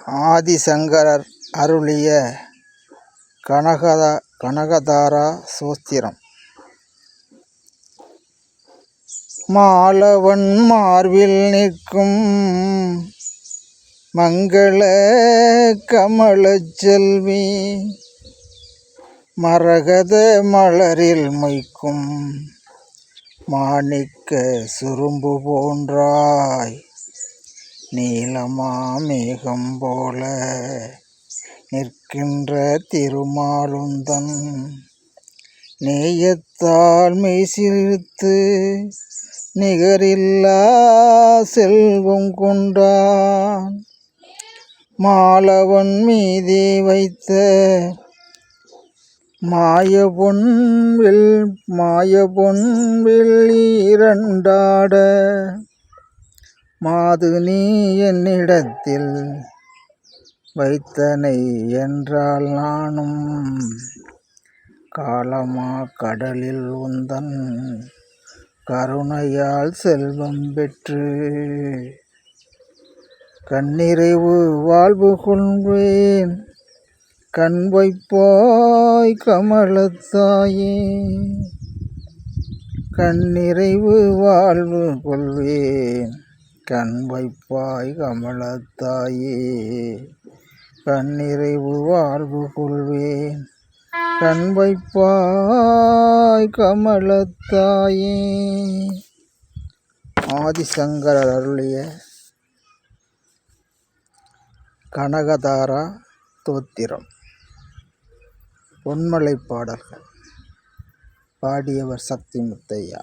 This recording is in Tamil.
ஆதிசங்கரர் அருளிய கனகதாரா சோஸ்திரம். மாலவன் மார்பில் நிற்கும் மங்கள கமலச் செல்வி, மரகத மலரில் மொய்க்கும் மாணிக்க சுரும்பு போன்றாய், நீலமா மேகம் போல நிற்கின்ற திருமாலுந்தன் நேயத்தால் மெய்சிலிர்த்து நிகரில்லா செல்வம் கொண்டான். மாலவன் மீதே வைத்த மாயபொன் வெள்ளி இரண்டாட, மாது நீ என்னிடத்தில் வைத்தனை என்றால் நானும் காலமா கடலில் உந்தன் கருணையால் செல்வம் பெற்று கண்ணிறைவு வாழ்வு கொள்வேன். கண் வைப்பாய் கமலத்தாயே, கண்ணிறைவு வாழ்வு கொள்வேன். கண் வைப்பாய் கமலத்தாயே, கண்ணிறைவு வாழ்வு கொள்வேன். கண் வைப்பாய் கமலத்தாயே. ஆதிசங்கரர் அருளிய கனகதாரா தோத்திரம். பொன்மலை பாடல்கள். பாடியவர் சக்தி முத்தையா.